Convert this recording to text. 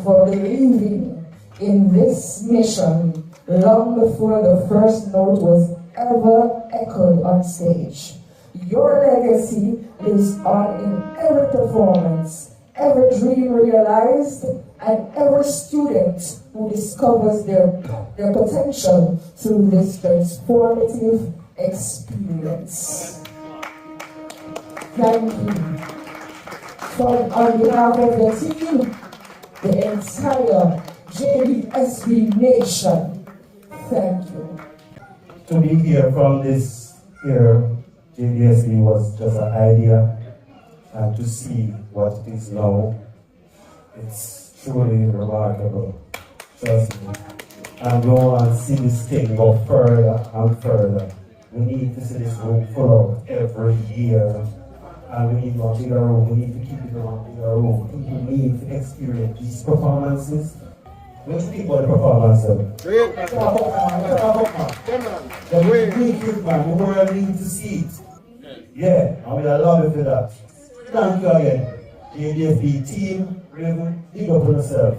for believing in this mission long before the first note was ever echoed on stage. Your legacy lives on in every performance, every dream realized, and every student who discovers their potential through this transformative experience. Thank you. On behalf of the team, the entire JBSB nation, thank you. To be here from this year, JBSB was just an idea, and to see what it is now, it's truly remarkable. Trust me. And we want to see this thing go further and further. We need to see this room full out every year. And we need one bigger room. We need to keep it one bigger room. People need to experience these performances. What do you think about the performance? Great. The world needs to see it. Yeah, and we are love you for that. Thank you again. JBSB team, Raven, big up on yourself.